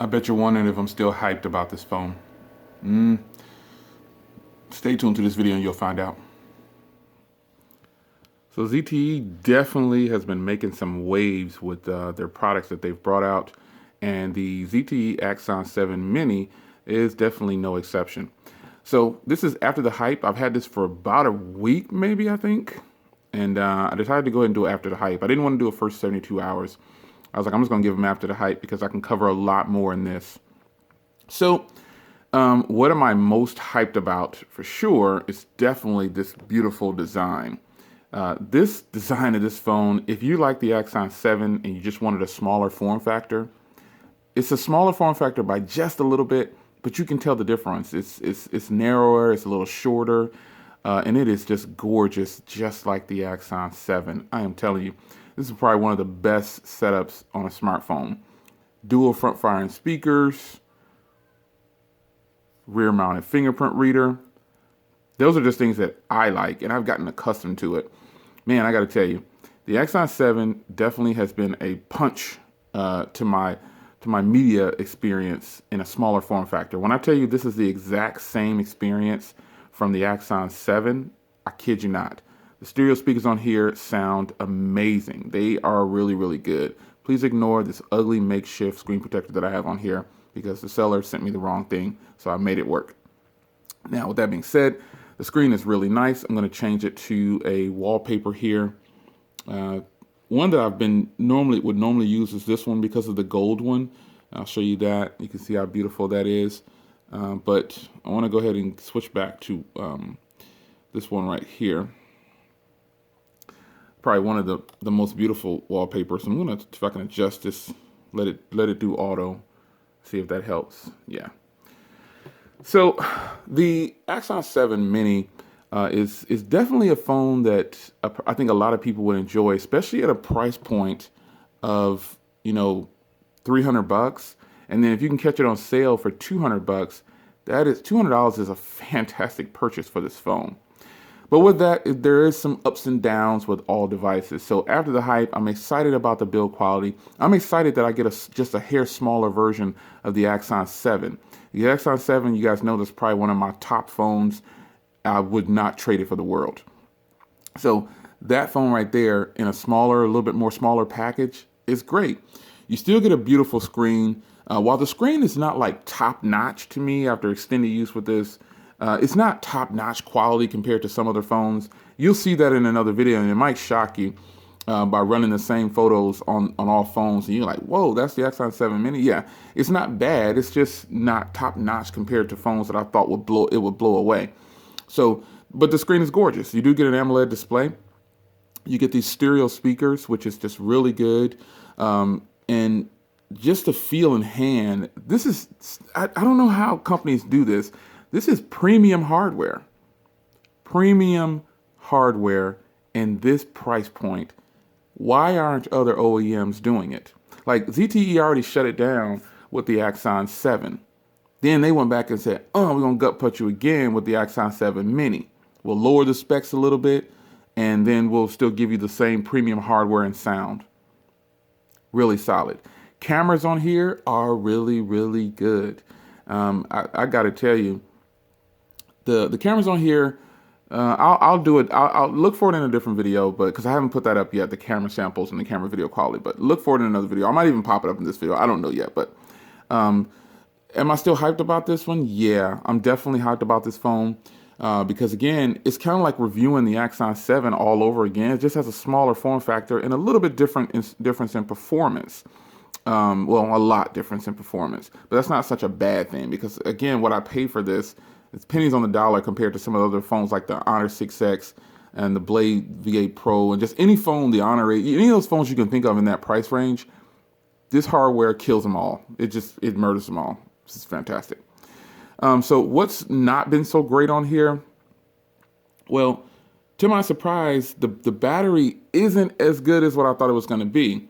I bet you're wondering if I'm still hyped about this phone. Stay tuned to this video and you'll find out. So ZTE definitely has been making some waves with their products that they've brought out, and the ZTE Axon 7 Mini is definitely no exception. So this is after the hype. I've had this for about a week, maybe, I think, and I decided to go ahead and do it after the hype. I didn't want to do it first 72 hours. I was like, I'm just going to give them after the hype because I can cover a lot more in this. So what am I most hyped about for sure is definitely this beautiful design. This design of this phone, if you like the Axon 7 and you just wanted a smaller form factor, it's a smaller form factor by just a little bit, but you can tell the difference. It's narrower, it's a little shorter, and it is just gorgeous, just like the Axon 7. I am telling you, this is probably one of the best setups on a smartphone. Dual front firing speakers, rear mounted fingerprint reader. Those are just things that I like, and I've gotten accustomed to it. Man, I got to tell you, the Axon 7 definitely has been a punch to my media experience in a smaller form factor. When I tell you this is the exact same experience from the Axon 7, I kid you not. The stereo speakers on here sound amazing. They are really, really good. Please ignore this ugly makeshift screen protector that I have on here because the seller sent me the wrong thing, so I made it work. Now, with that being said, the screen is really nice. I'm going to change it to a wallpaper here. One that I've been would normally use is this one because of the gold one. I'll show you that. You can see how beautiful that is. But I want to go ahead and switch back to this one right here. Probably one of the most beautiful wallpapers. I'm gonna, if I can adjust this, let it do auto, see if that helps. Yeah. So the Axon 7 Mini is definitely a phone that I think a lot of people would enjoy, especially at a price point of, you know, $300. And then if you can catch it on sale for $200, that is $200 is a fantastic purchase for this phone. But with that, there is some ups and downs with all devices. So after the hype, I'm excited about the build quality. I'm excited that I get just a hair smaller version of the Axon 7. The Axon 7, you guys know, that's probably one of my top phones. I would not trade it for the world. So that phone right there in a smaller, a little bit more smaller package is great. You still get a beautiful screen. While the screen is not like top notch to me after extended use with this, it's not top-notch quality compared to some other phones. You'll see that in another video, and it might shock you by running the same photos on all phones. And you're like, whoa, that's the Axon 7 Mini? Yeah, it's not bad. It's just not top-notch compared to phones that I thought would blow away. So, but the screen is gorgeous. You do get an AMOLED display. You get these stereo speakers, which is just really good. And just the feel in hand, this is, I don't know how companies do this. This is premium hardware. Premium hardware in this price point. Why aren't other OEMs doing it? Like ZTE already shut it down with the Axon 7. Then they went back and said, oh, we're going to gut punch you again with the Axon 7 Mini. We'll lower the specs a little bit, and then we'll still give you the same premium hardware and sound. Really solid. Cameras on here are really, really good. I got to tell you, the cameras on here, I'll do it. I'll look for it in a different video, but because I haven't put that up yet, the camera samples and the camera video quality. But look for it in another video. I might even pop it up in this video. I don't know yet. But am I still hyped about this one? Yeah, I'm definitely hyped about this phone because again, it's kind of like reviewing the Axon 7 all over again. It just has a smaller form factor and a little bit difference in performance. Well, a lot difference in performance, but that's not such a bad thing because again, what I pay for this, it's pennies on the dollar compared to some of the other phones like the Honor 6X and the Blade V8 Pro and just any phone, the Honor 8, any of those phones you can think of in that price range. This hardware kills them all. It murders them all. This is fantastic. So what's not been so great on here? Well, to my surprise, the battery isn't as good as what I thought it was going to be.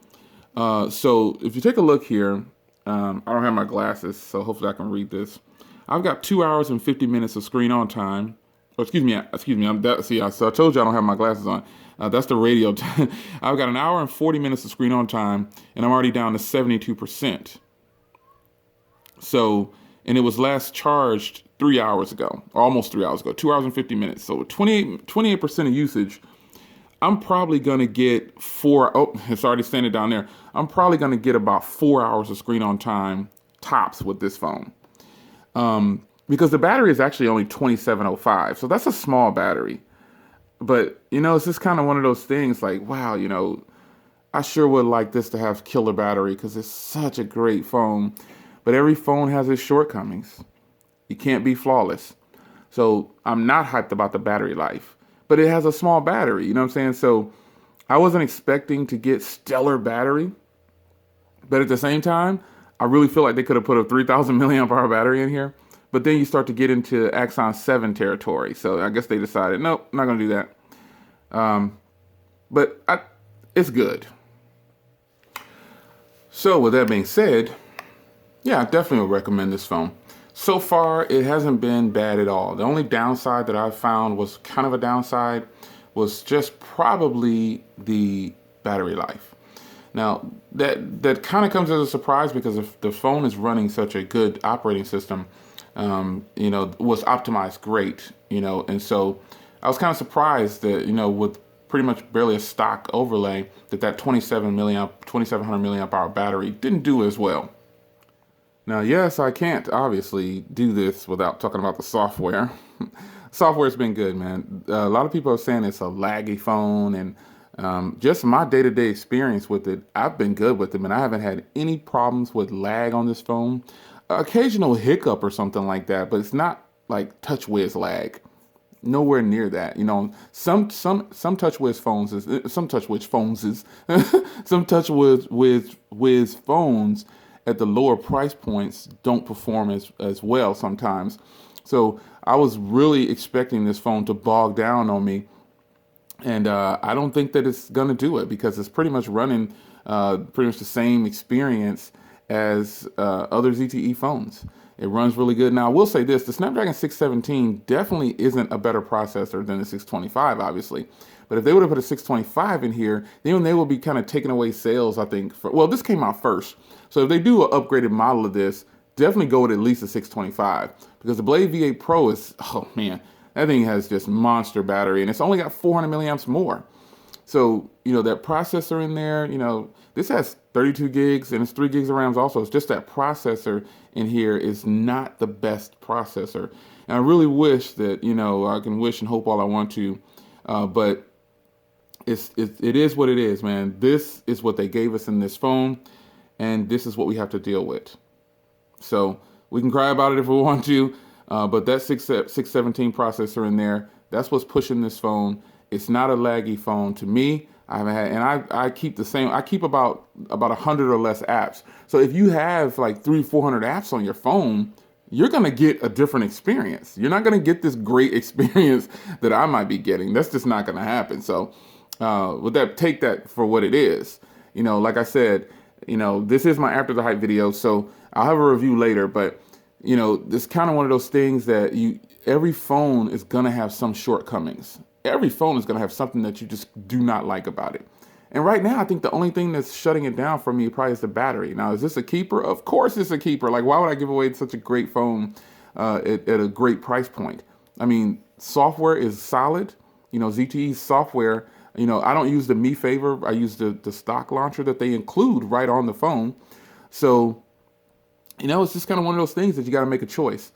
So if you take a look here, I don't have my glasses, so hopefully I can read this. I've got 2 hours and 50 minutes of screen on time. Oh, excuse me. So I told you I don't have my glasses on. That's the radio. I've got 1 hour and 40 minutes of screen on time, and I'm already down to 72%. So, and it was last charged 3 hours ago, or almost 3 hours ago, 2 hours and 50 minutes. So 28% of usage. I'm probably going to get it's already standing down there. I'm probably going to get about 4 hours of screen on time tops with this phone. Because the battery is actually only 2705. So that's a small battery. But, it's just kind of one of those things like, wow, I sure would like this to have killer battery because it's such a great phone. But every phone has its shortcomings. You can't be flawless. So I'm not hyped about the battery life. But it has a small battery, you know what I'm saying? So I wasn't expecting to get stellar battery. But at the same time, I really feel like they could have put a 3,000 milliamp hour battery in here. But then you start to get into Axon 7 territory. So I guess they decided, nope, I'm not going to do that. But it's good. So with that being said, yeah, I definitely would recommend this phone. So far, it hasn't been bad at all. The only downside that I found was kind of a downside was just probably the battery life. Now, that kind of comes as a surprise because if the phone is running such a good operating system, was optimized great, and so I was kind of surprised that, with pretty much barely a stock overlay, that 2700 milliamp hour battery didn't do as well. Now, yes, I can't obviously do this without talking about the software. Software's been good, man. A lot of people are saying it's a laggy phone, and just my day-to-day experience with it, I've been good with it, and I haven't had any problems with lag on this phone. Occasional hiccup or something like that, but it's not like TouchWiz lag. Nowhere near that. Some TouchWiz phones phones at the lower price points don't perform as well sometimes. So I was really expecting this phone to bog down on me. And I don't think that it's going to do it because it's pretty much running pretty much the same experience as other ZTE phones. It runs really good. Now, I will say this, the Snapdragon 617 definitely isn't a better processor than the 625, obviously. But if they would have put a 625 in here, then they will be kind of taking away sales, I think. This came out first. So if they do an upgraded model of this, definitely go with at least a 625. Because the Blade V8 Pro is, oh man, that thing has just monster battery. And it's only got 400 milliamps more. So, that processor in there, this has 32 gigs and it's 3 gigs of RAM also. It's just that processor in here is not the best processor. And I really wish that, I can wish and hope all I want to, but it is what it is, man. This is what they gave us in this phone, and this is what we have to deal with. So we can cry about it if we want to, but that 617 processor in there, that's what's pushing this phone. It's not a laggy phone to me. I haven't had, and I keep the same. I keep about 100 or less apps. So if you have like 300-400 apps on your phone, you're gonna get a different experience. You're not gonna get this great experience that I might be getting. That's just not gonna happen. So with that, take that for what it is. Like I said, this is my after the hype video, so I'll have a review later. But this kind of one of those things that every phone is gonna have some shortcomings. Every phone is going to have something that you just do not like about it. And right now, I think the only thing that's shutting it down for me probably is the battery. Now, is this a keeper? Of course it's a keeper. Like, why would I give away such a great phone at a great price point? I mean, software is solid. ZTE's software, I don't use the Mi Favor. I use the stock launcher that they include right on the phone. So, it's just kind of one of those things that you got to make a choice.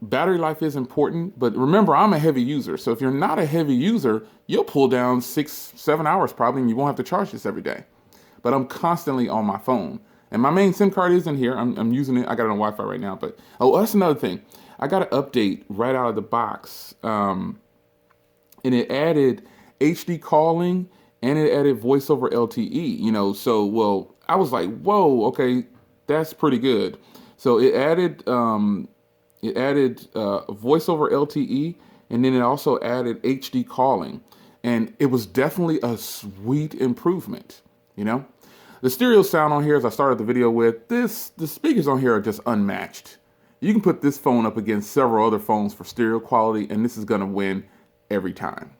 Battery life is important, but remember, I'm a heavy user. So if you're not a heavy user, you'll pull down 6-7 hours probably, and you won't have to charge this every day. But I'm constantly on my phone. And my main SIM card is in here. I'm using it. I got it on Wi-Fi right now. But, that's another thing. I got an update right out of the box. And it added HD calling, and it added voice over LTE. So, I was like, whoa, okay, that's pretty good. So it added... voice over LTE, and then it also added HD calling. And it was definitely a sweet improvement, The stereo sound on here, as I started the video with, the speakers on here are just unmatched. You can put this phone up against several other phones for stereo quality, and this is going to win every time,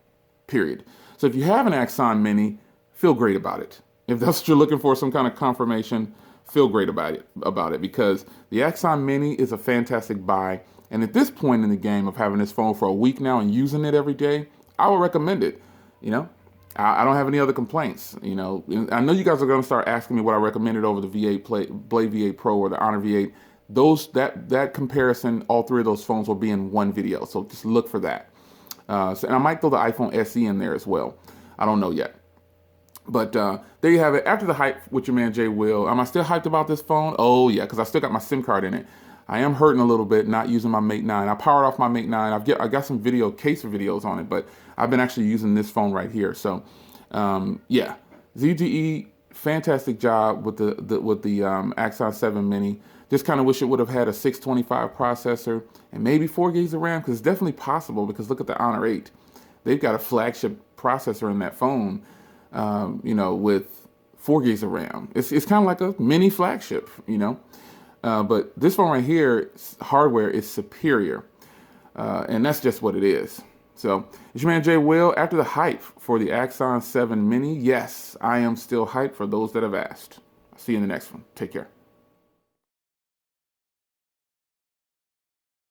period. So if you have an Axon Mini, feel great about it. If that's what you're looking for, some kind of confirmation feel great about it because the Axon Mini is a fantastic buy. And at this point in the game of having this phone for a week now and using it every day, I would recommend it. You know, I don't have any other complaints. You know, I know you guys are going to start asking me what I recommended over the Blade V8 Pro or the Honor V8. That comparison, all three of those phones will be in one video. So just look for that. And I might throw the iPhone SE in there as well. I don't know yet. But there you have it. After the hype with your man Jay Will, am I still hyped about this phone? Oh yeah, because I still got my SIM card in it. I am hurting a little bit not using my Mate 9. I powered off my Mate 9. I got some case videos on it, but I've been actually using this phone right here. So yeah, ZTE, fantastic job with the Axon 7 Mini. Just kind of wish it would have had a 625 processor and maybe 4 gigs of RAM, because it's definitely possible, because look at the Honor 8. They've got a flagship processor in that phone, you know, with 4 gigs of RAM. It's kind of like a mini flagship, you know. But this phone right here, hardware is superior. And that's just what it is. So, it's your man Jay Will. After the hype for the Axon 7 Mini, yes, I am still hyped for those that have asked. I'll see you in the next one. Take care.